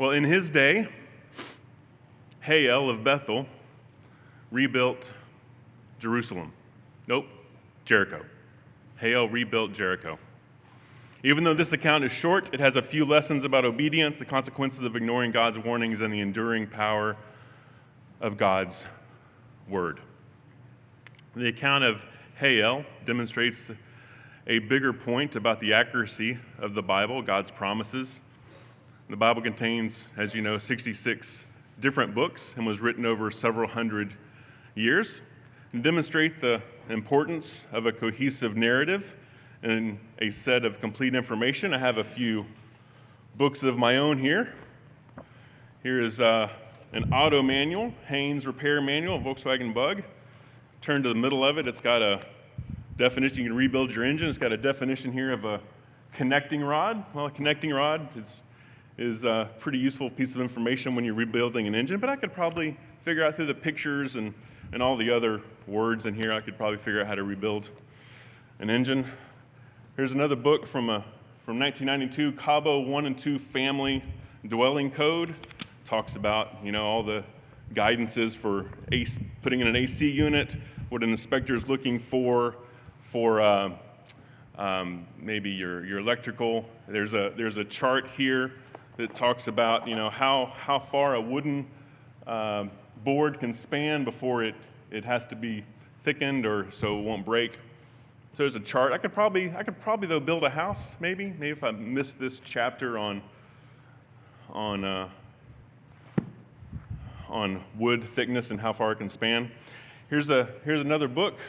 Well, in his day, Hiel of Bethal rebuilt Jerusalem. Nope, Jericho. Hiel rebuilt Jericho. Even though this account is short, it has a few lessons about obedience, the consequences of ignoring God's warnings, and the enduring power of God's word. The account of Hiel demonstrates a bigger point about the accuracy of the Bible, God's promises. The Bible contains, as you know, 66 different books and was written over several hundred years, and demonstrate the importance of a cohesive narrative and a set of complete information. I have a few books of my own here. Here is an auto manual, Haynes repair manual, Volkswagen Bug. Turn to the middle of it, it's got a definition. You can rebuild your engine. It's got a definition here of a connecting rod. Well, a connecting rod is a pretty useful piece of information when you're rebuilding an engine, but I could probably figure out through the pictures and all the other words in here, I could probably figure out how to rebuild an engine. Here's another book from 1992, Cabo 1 and 2 Family Dwelling Code. Talks about, all the guidances for putting in an AC unit, what an inspector is looking for maybe your electrical. There's a chart here that talks about how far a wooden board can span before it has to be thickened or so it won't break. So there's a chart. I could probably though build a house maybe if I missed this chapter on wood thickness and how far it can span. Here's another book,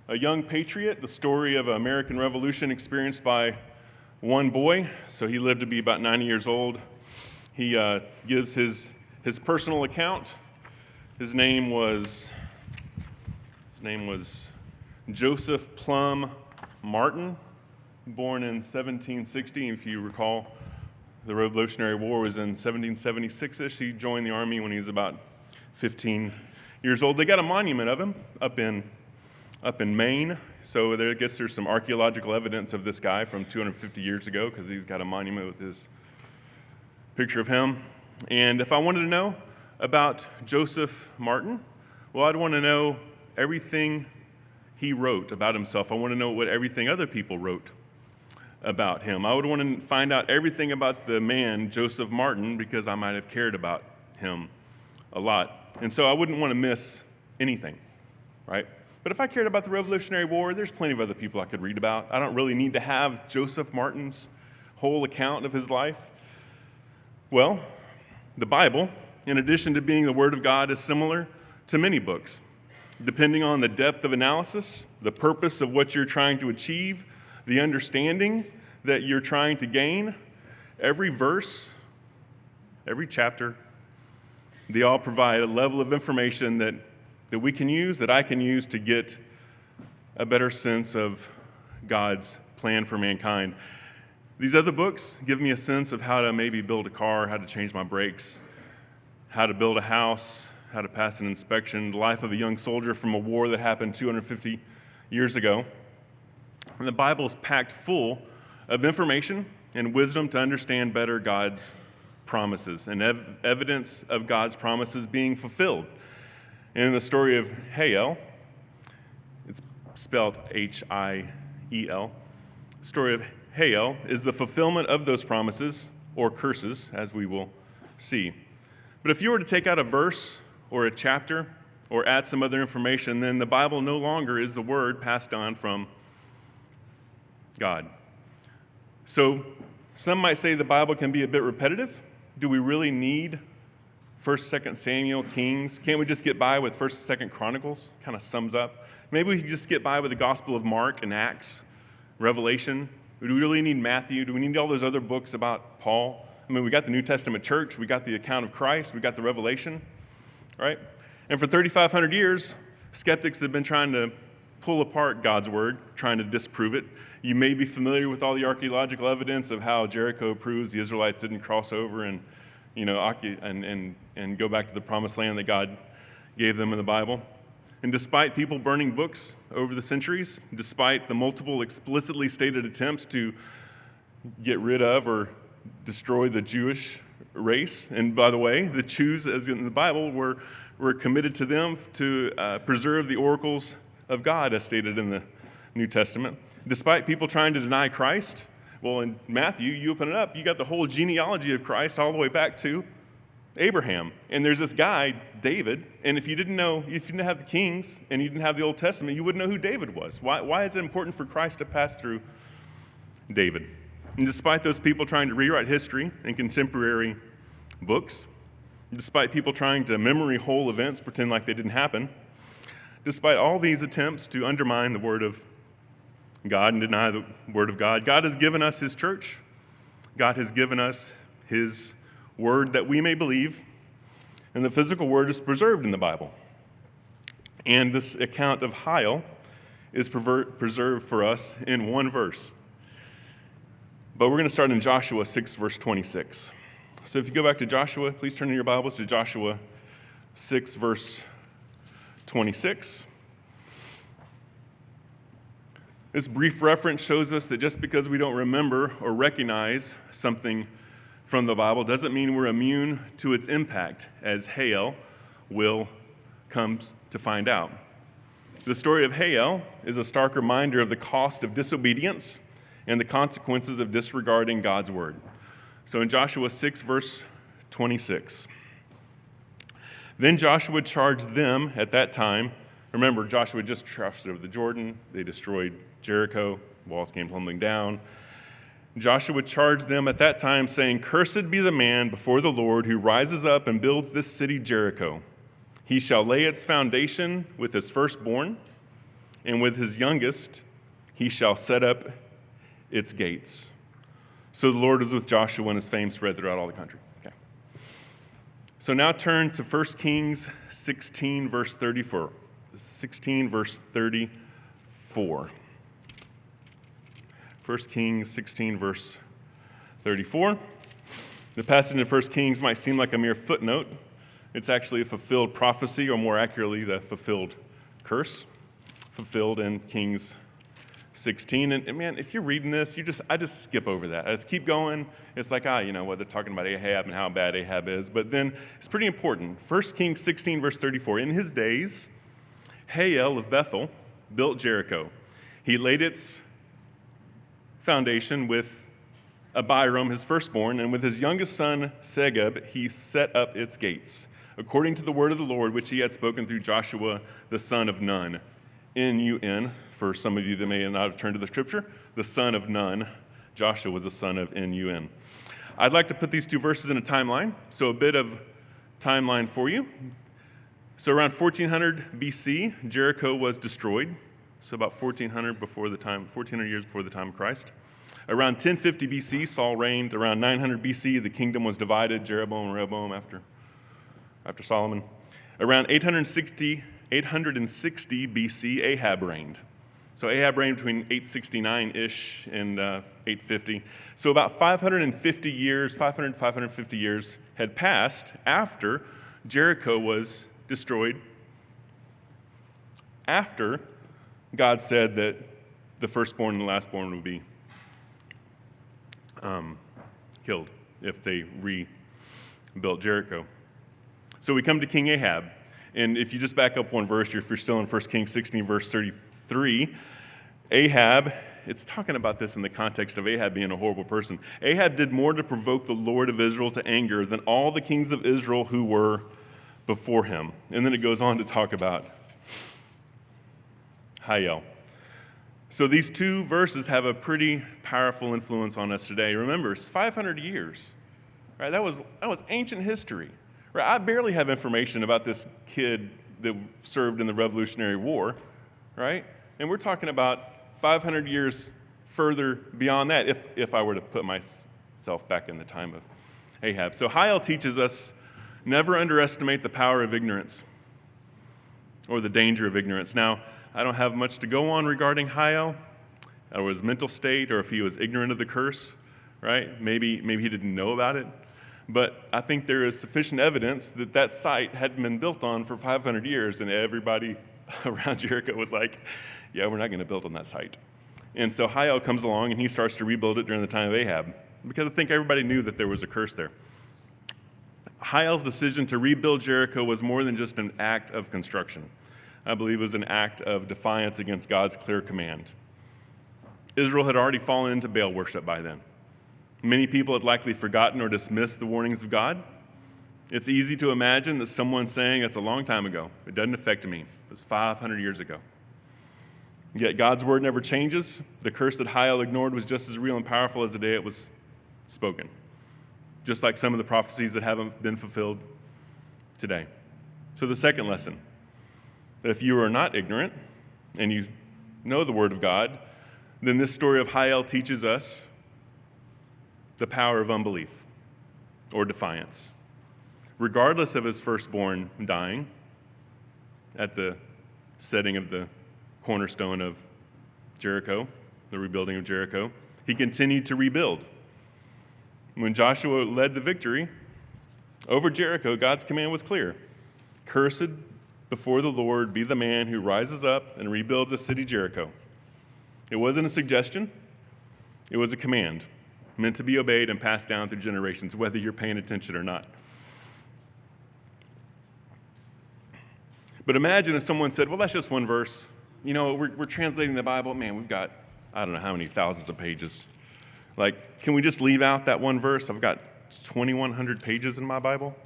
A Young Patriot, the story of an American Revolution experienced by one boy. So he lived to be about 90 years old. He gives his personal account. His name was Joseph Plum Martin, born in 1760. If you recall, the Revolutionary War was in 1776-ish. He joined the army when he was about 15 years old. They got a monument of him up in Maine. So I guess there's some archaeological evidence of this guy from 250 years ago because he's got a monument with his picture of him. And if I wanted to know about Joseph Martin, well, I'd want to know everything he wrote about himself. I want to know what everything other people wrote about him. I would want to find out everything about the man, Joseph Martin, because I might have cared about him a lot. And so I wouldn't want to miss anything, right? But if I cared about the Revolutionary War, there's plenty of other people I could read about. I don't really need to have Joseph Martin's whole account of his life. Well, the Bible, in addition to being the Word of God, is similar to many books. Depending on the depth of analysis, the purpose of what you're trying to achieve, the understanding that you're trying to gain, every verse, every chapter, they all provide a level of information that we can use, that I can use to get a better sense of God's plan for mankind. These other books give me a sense of how to maybe build a car, how to change my brakes, how to build a house, how to pass an inspection, the life of a young soldier from a war that happened 250 years ago. And the Bible is packed full of information and wisdom to understand better God's promises and evidence of God's promises being fulfilled. And in the story of Hiel, it's spelled Hiel, the story of Hiel is the fulfillment of those promises, or curses, as we will see. But if you were to take out a verse or a chapter or add some other information, then the Bible no longer is the word passed on from God. So some might say the Bible can be a bit repetitive. Do we really need 1st, 2nd Samuel, Kings? Can't we just get by with 1st and 2nd Chronicles? Kind of sums up. Maybe we can just get by with the Gospel of Mark and Acts, Revelation. Do we really need Matthew? Do we need all those other books about Paul? I mean, we got the New Testament church, we got the account of Christ, we got the Revelation, right? And for 3,500 years, skeptics have been trying to pull apart God's word, trying to disprove it. You may be familiar with all the archaeological evidence of how Jericho proves the Israelites didn't cross over and go back to the promised land that God gave them in the Bible. And despite people burning books over the centuries, despite the multiple explicitly stated attempts to get rid of or destroy the Jewish race. And by the way, the Jews, as in the Bible, were committed to them to preserve the oracles of God, as stated in the New Testament. Despite people trying to deny Christ, well, in Matthew, you open it up, you got the whole genealogy of Christ all the way back to Abraham. And there's this guy, David, and if you didn't have the Kings and you didn't have the Old Testament, you wouldn't know who David was. Why is it important for Christ to pass through David? And despite those people trying to rewrite history in contemporary books, despite people trying to memory hole events, pretend like they didn't happen, despite all these attempts to undermine the Word of God and deny the Word of God, God has given us His church. God has given us His Word that we may believe, and the physical Word is preserved in the Bible. And this account of Hiel is preserved for us in one verse. But we're going to start in Joshua 6, verse 26. So if you go back to Joshua, please turn in your Bibles to Joshua 6, verse 26. This brief reference shows us that just because we don't remember or recognize something from the Bible doesn't mean we're immune to its impact, as Hiel will come to find out. The story of Hiel is a stark reminder of the cost of disobedience and the consequences of disregarding God's word. So in Joshua 6, verse 26, then Joshua charged them at that time. Remember, Joshua just crossed over the Jordan. They destroyed Jericho. Walls came tumbling down. Joshua charged them at that time, saying, "Cursed be the man before the Lord who rises up and builds this city Jericho. He shall lay its foundation with his firstborn, and with his youngest he shall set up its gates." So the Lord was with Joshua, and his fame spread throughout all the country. Okay. So now turn to 1 Kings 16, verse 34. 16, verse 34. 1 Kings 16, verse 34. The passage in 1 Kings might seem like a mere footnote. It's actually a fulfilled prophecy, or more accurately, the fulfilled curse, fulfilled in Kings 16. And man, if you're reading this, I just skip over that. I just keep going. It's like, what they're talking about Ahab and how bad Ahab is. But then it's pretty important. 1 Kings 16, verse 34. In his days, Hiel of Bethal built Jericho. He laid its foundation with Abiram, his firstborn, and with his youngest son, Segub, he set up its gates, according to the word of the Lord, which he had spoken through Joshua, the son of Nun. N-U-N, for some of you that may not have turned to the scripture, the son of Nun. Joshua was the son of N-U-N. I'd like to put these two verses in a timeline, so a bit of timeline for you. So around 1400 BC, Jericho was destroyed. So about 1400 years before the time of Christ. Around 1050 BC, Saul reigned. Around 900 BC, the kingdom was divided, Jeroboam and Rehoboam after Solomon. Around 860 BC, Ahab reigned. So Ahab reigned between 869-ish and 850. So about 550 years had passed after Jericho was destroyed, after God said that the firstborn and the lastborn would be killed if they rebuilt Jericho. So we come to King Ahab. And if you just back up one verse, if you're still in 1 Kings 16, verse 33, Ahab, it's talking about this in the context of Ahab being a horrible person. Ahab did more to provoke the Lord of Israel to anger than all the kings of Israel who were before him. And then it goes on to talk about Hiel. So these two verses have a pretty powerful influence on us today. Remember, it's 500 years. Right? That was ancient history. Right? I barely have information about this kid that served in the Revolutionary War, right? And we're talking about 500 years further beyond that, if I were to put myself back in the time of Ahab. So Hiel teaches us never underestimate the power of ignorance or the danger of ignorance. Now, I don't have much to go on regarding Hiel or his mental state, or if he was ignorant of the curse, right? Maybe he didn't know about it. But I think there is sufficient evidence that site hadn't been built on for 500 years, and everybody around Jericho was like, yeah, we're not going to build on that site. And so Hiel comes along, and he starts to rebuild it during the time of Ahab, because I think everybody knew that there was a curse there. Hiel's decision to rebuild Jericho was more than just an act of construction. I believe it was an act of defiance against God's clear command. Israel had already fallen into Baal worship by then. Many people had likely forgotten or dismissed the warnings of God. It's easy to imagine that someone saying, that's a long time ago, it doesn't affect me. It was 500 years ago. Yet God's word never changes. The curse that Hiel ignored was just as real and powerful as the day it was spoken. Just like some of the prophecies that haven't been fulfilled today. So the second lesson, that if you are not ignorant and you know the word of God, then this story of Hiel teaches us the power of unbelief or defiance. Regardless of his firstborn dying at the setting of the cornerstone of Jericho, the rebuilding of Jericho, he continued to rebuild. When Joshua led the victory over Jericho, God's command was clear. Cursed before the Lord be the man who rises up and rebuilds the city Jericho. It wasn't a suggestion, it was a command, meant to be obeyed and passed down through generations, whether you're paying attention or not. But imagine if someone said, well, that's just one verse. You know, we're translating the Bible. Man, we've got, I don't know how many thousands of pages. Like, can we just leave out that one verse? I've got 2,100 pages in my Bible.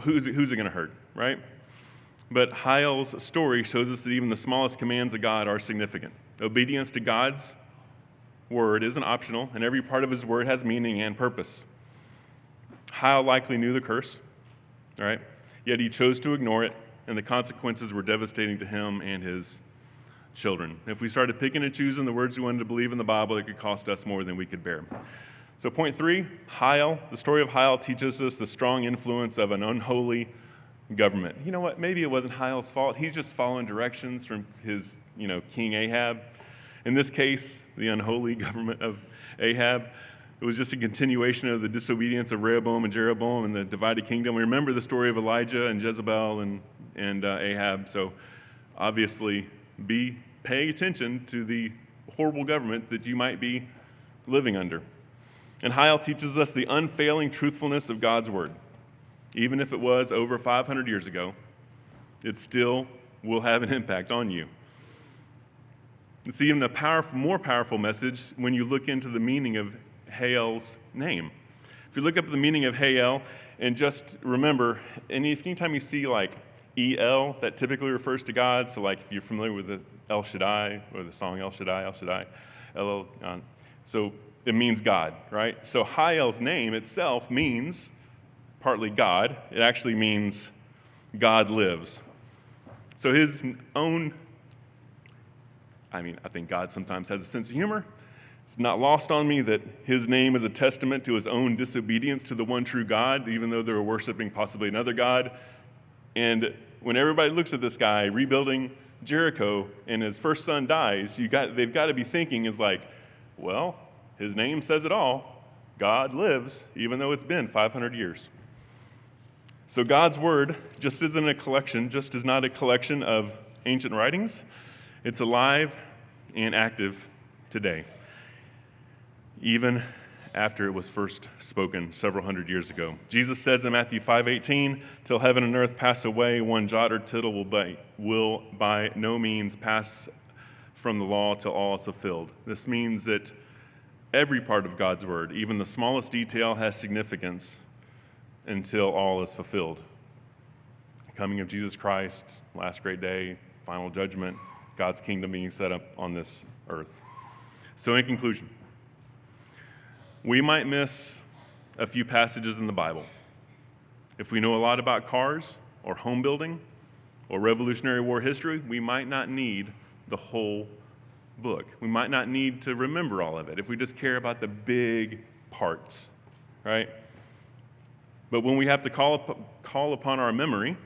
Who's it going to hurt, right? But Hiel's story shows us that even the smallest commands of God are significant. Obedience to God's word isn't optional, and every part of his word has meaning and purpose. Hiel likely knew the curse, right? Yet he chose to ignore it, and the consequences were devastating to him and his children. If we started picking and choosing the words we wanted to believe in the Bible, it could cost us more than we could bear. So point 3, Hiel, the story of Hiel teaches us the strong influence of an unholy government. You know what? Maybe it wasn't Hiel's fault. He's just following directions from his, King Ahab. In this case, the unholy government of Ahab. It was just a continuation of the disobedience of Rehoboam and Jeroboam and the divided kingdom. We remember the story of Elijah and Jezebel and Ahab. So obviously, be paying attention to the horrible government that you might be living under. And Hiel teaches us the unfailing truthfulness of God's word. Even if it was over 500 years ago, it still will have an impact on you. It's even a more powerful message when you look into the meaning of Hiel's name. If you look up the meaning of Hiel, and just remember, anytime you see like El, that typically refers to God. So like if you're familiar with the El Shaddai, or the song El Shaddai, El, so it means God, right? So Hiel's name itself means partly God. It actually means God lives. So his own, I think God sometimes has a sense of humor. It's not lost on me that his name is a testament to his own disobedience to the one true God, even though they were worshiping possibly another God. And when everybody looks at this guy rebuilding Jericho and his first son dies, they've got to be thinking is like, well, his name says it all. God lives, even though it's been 500 years. So God's word just is not a collection of ancient writings. It's alive and active today, even after it was first spoken several hundred years ago. Jesus says in Matthew 5:18, "Till heaven and earth pass away, one jot or tittle will by no means pass from the law till all is fulfilled." This means that every part of God's word, even the smallest detail, has significance until all is fulfilled. Coming of Jesus Christ, last great day, final judgment, God's kingdom being set up on this earth. So in conclusion, we might miss a few passages in the Bible. If we know a lot about cars or home building or Revolutionary War history, we might not need the whole book. We might not need to remember all of it if we just care about the big parts, right? But when we have to call upon our memory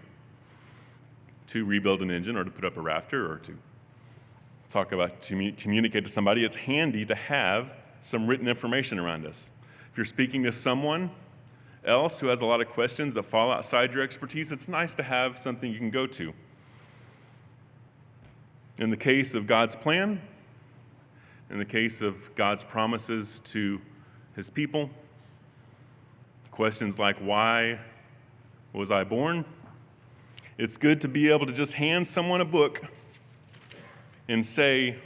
to rebuild an engine or to put up a rafter or to communicate to somebody, it's handy to have some written information around us. If you're speaking to someone else who has a lot of questions that fall outside your expertise, it's nice to have something you can go to. In the case of God's plan, in the case of God's promises to his people, Questions like, why was I born? It's good to be able to just hand someone a book and say,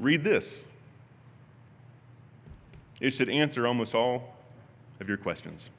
read this. It should answer almost all of your questions.